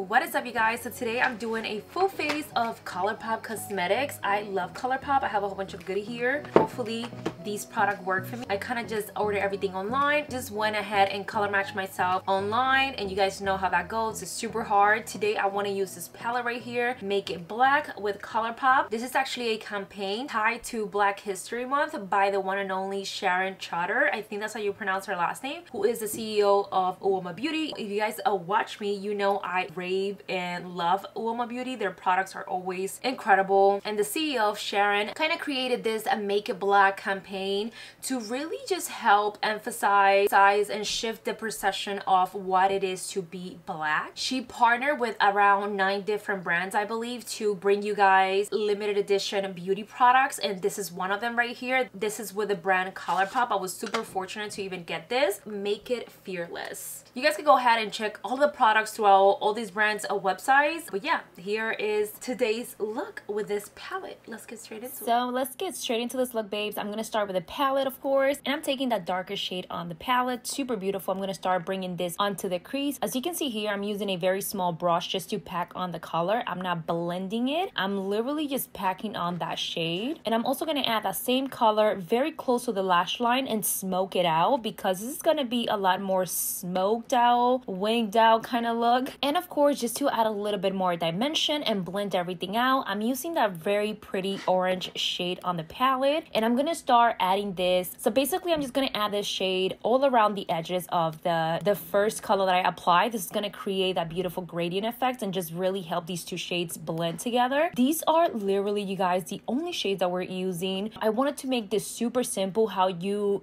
What is up, you guys? So today I'm doing a full face of Colourpop cosmetics. I love Colourpop. I have a whole bunch of goodie here. Hopefully these products work for me. I kind of just ordered everything online, just went ahead and color matched myself online, and you guys know how that goes. It's super hard. Today I want to use this palette right here, Make It Black with Colourpop. This is actually a campaign tied to Black History Month by the one and only Sharon Charter. I think that's how you pronounce her last name, who is the CEO of Uoma Beauty. If you guys watch me, you know I rave and love Uoma Beauty. Their products are always incredible, and the CEO of Sharon kind of created this Make It Black campaign to really just help emphasize and shift the perception of what it is to be black. She partnered with around 9 different brands, I believe, to bring you guys limited edition beauty products, and this is one of them right here. This is with the brand Colourpop. I was super fortunate to even get this. Make It Fearless. You guys can go ahead and check all the products throughout all these brands' websites. But yeah, here is today's look with this palette. Let's get straight into it. So let's get straight into this look, babes. I'm gonna start with a palette, of course, and I'm taking that darker shade on the palette. Super beautiful. I'm gonna start bringing this onto the crease. As you can see here, I'm using a very small brush just to pack on the color. I'm not blending it. I'm literally just packing on that shade, and I'm also gonna add that same color very close to the lash line and smoke it out, because this is gonna be a lot more smoked out, winged out kind of look. And of course, just to add a little bit more dimension and blend everything out, I'm using that very pretty orange shade on the palette, and I'm gonna start adding this. So basically, I'm just gonna add this shade all around the edges of the first color that I applied. This is gonna create that beautiful gradient effect and just really help these two shades blend together. These are literally, you guys, the only shades that we're using. I wanted to make this super simple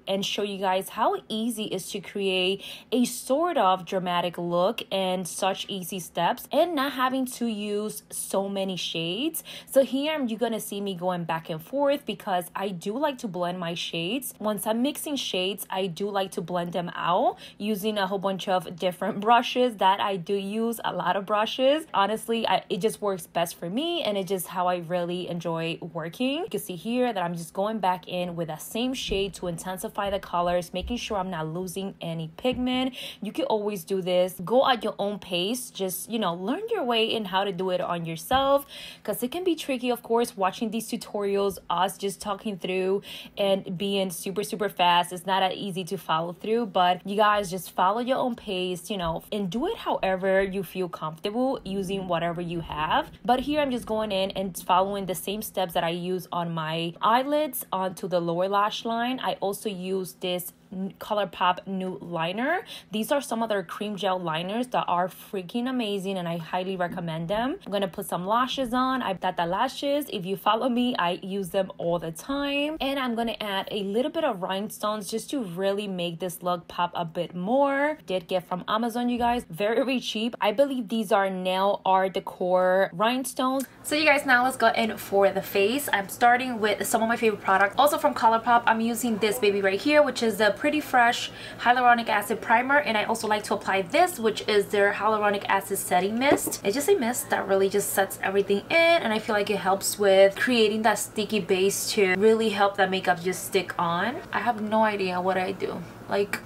and show you guys how easy it is to create a sort of dramatic look and such easy steps, and not having to use so many shades. So here you're gonna see me going back and forth, because I do like to blend my shades. Once I'm mixing shades, I do like to blend them out using a whole bunch of different brushes. That I do use a lot of brushes. Honestly, it just works best for me, and it's just how I really enjoy working. You can see here that I'm just going back in with that same shade to intensify the colors, making sure I'm not losing any pigment. You can always do this. Go at your own pace. Just, you know, learn your way in how to do it on yourself, because it can be tricky, of course, watching these tutorials, us just talking through and being super fast. It's not that easy to follow through, but you guys just follow your own pace, you know, and do it however you feel comfortable using whatever you have. But here I'm just going in and following the same steps that I use on my eyelids onto the lower lash line. I also use this Colourpop Nude Liner. These are some of their cream gel liners that are freaking amazing, and I highly recommend them. I'm gonna put some lashes on. I've got the lashes. If you follow me, I use them all the time. And I'm gonna add a little bit of rhinestones just to really make this look pop a bit more. Did get from Amazon, you guys. Very cheap. I believe these are nail art decor rhinestones. So you guys, now let's go in for the face. I'm starting with some of my favorite products, also from Colourpop. I'm using this baby right here, which is the Pretty Fresh Hyaluronic Acid Primer, and I also like to apply this, which is their Hyaluronic Acid Setting Mist. It's just a mist that really just sets everything in, and I feel like it helps with creating that sticky base to really help that makeup just stick on. I have no idea what I do. Like,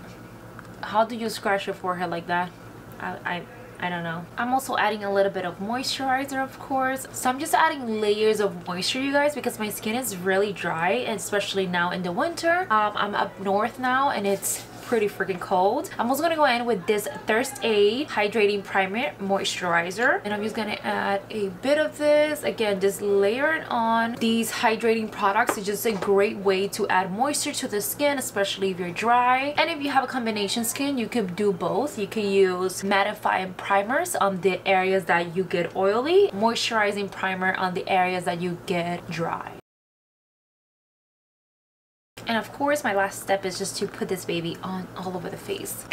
how do you scratch your forehead like that? I don't know. I'm also adding a little bit of moisturizer, of course. So I'm just adding layers of moisture, you guys, because my skin is really dry, especially now in the winter. I'm up north now, and it's pretty freaking cold. I'm also gonna go in with this Thirst Aid Hydrating Primer Moisturizer, and I'm just gonna add a bit of this. Again, just layer it on. These hydrating products is just a great way to add moisture to the skin, especially if you're dry. And if you have a combination skin, you could do both. You can use mattifying primers on the areas that you get oily, moisturizing primer on the areas that you get dry. And of course, my last step is just to put this baby on all over the face.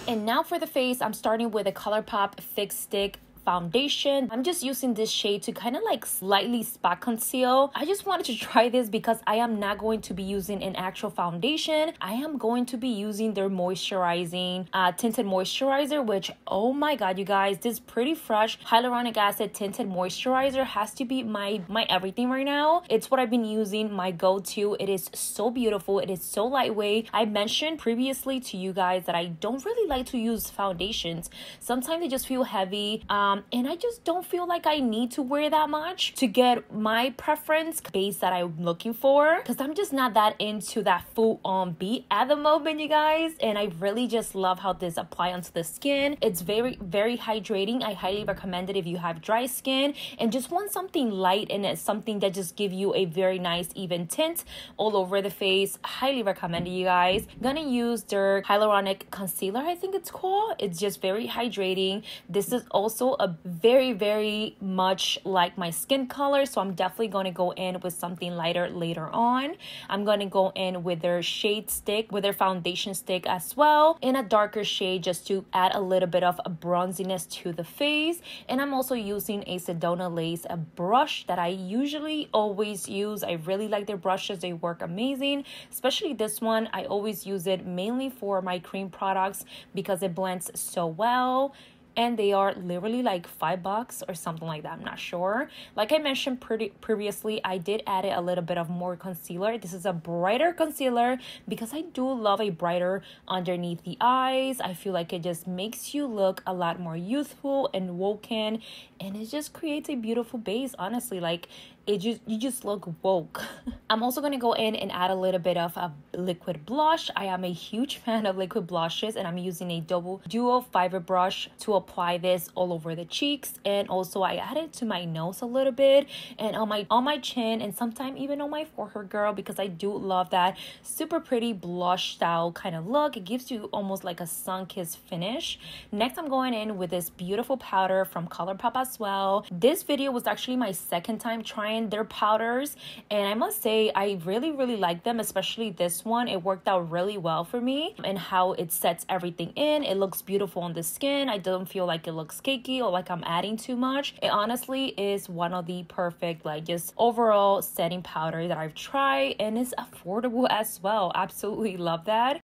And now for the face, I'm starting with a Colourpop Fix Stick foundation. I'm just using this shade to kind of like slightly spot conceal. I just wanted to try this because I am not going to be using an actual foundation. I am going to be using their moisturizing tinted moisturizer, which, oh my god, you guys, this Pretty Fresh hyaluronic acid tinted moisturizer has to be my everything right now. It's what I've been using, my go-to. It is so beautiful. It is so lightweight. I mentioned previously to you guys that I don't really like to use foundations. Sometimes they just feel heavy, and I just don't feel like I need to wear that much to get my preference base that I'm looking for, because I'm just not that into that full-on beat at the moment, you guys. And I really just love how this applies onto the skin. It's very, very hydrating. I highly recommend it if you have dry skin and just want something light and it's something that just give you a very nice even tint all over the face. Highly recommend it, you guys. I'm gonna use their hyaluronic concealer, I think it's called. It's just very hydrating. This is also a very, very much like my skin color, so I'm definitely going to go in with something lighter later on. I'm going to go in with their shade stick, with their foundation stick as well, in a darker shade just to add a little bit of a bronziness to the face. And I'm also using a Sedona Lace, a brush that I usually always use. I really like their brushes. They work amazing, especially this one. I always use it mainly for my cream products because it blends so well. And they are literally like $5 or something like that. I'm not sure. Like I mentioned previously, I did add a little bit of more concealer. This is a brighter concealer because I do love a brighter underneath the eyes. I feel like it just makes you look a lot more youthful and woken, and it just creates a beautiful base, honestly. Like you just look woke. I'm also going to go in and add a little bit of a liquid blush. I am a huge fan of liquid blushes, and I'm using a duo fiber brush to apply this all over the cheeks. And also I added to my nose a little bit and on my chin, and sometimes even on my forehead, girl, because I do love that super pretty blush style kind of look. It gives you almost like a sun-kissed finish. Next, I'm going in with this beautiful powder from Colourpop as well. This video was actually my second time trying their powders, and I must say I really like them, especially this one. It worked out really well for me, and how it sets everything in. It looks beautiful on the skin. I don't feel like it looks cakey or like I'm adding too much. It honestly is one of the perfect, like, just overall setting powder that I've tried, and it's affordable as well. Absolutely love that.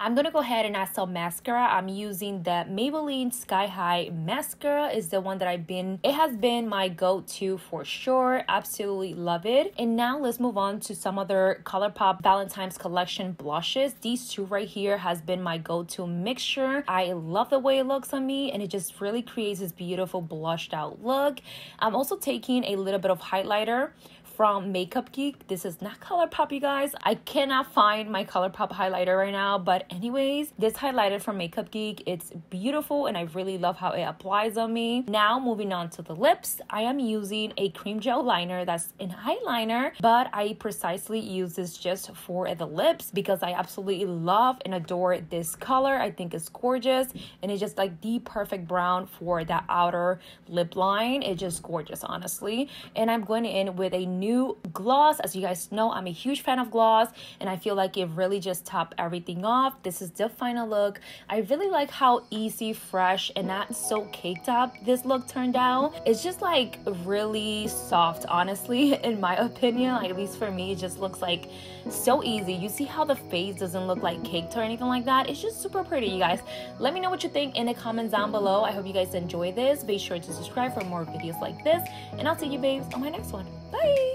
I'm gonna go ahead and add some mascara. I'm using the Maybelline Sky High mascara. Is the one that it has been my go-to for sure. Absolutely love it. And now let's move on to some other Colourpop Valentine's collection blushes. These two right here has been my go-to mixture. I love the way it looks on me, and it just really creates this beautiful blushed out look. I'm also taking a little bit of highlighter from Makeup Geek. This is not Colourpop, you guys. I cannot find my Colourpop highlighter right now, but anyways, this highlighter from Makeup Geek, it's beautiful, and I really love how it applies on me. Now moving on to the lips, I am using a cream gel liner that's an eyeliner, but I precisely use this just for the lips because I absolutely love and adore this color. I think it's gorgeous, and it's just like the perfect brown for that outer lip line. It's just gorgeous, honestly. And I'm going in with a new gloss. As you guys know, I'm a huge fan of gloss, and I feel like it really just topped everything off. This is the final look. I really like how easy, fresh, and not so caked up this look turned out. It's just like really soft, honestly, in my opinion. Like, at least for me, it just looks like so easy. You see how the face doesn't look like caked or anything like that. It's just super pretty, you guys. Let me know what you think in the comments down below. I hope you guys enjoy this. Be sure to subscribe for more videos like this, and I'll see you babes on my next one. Bye.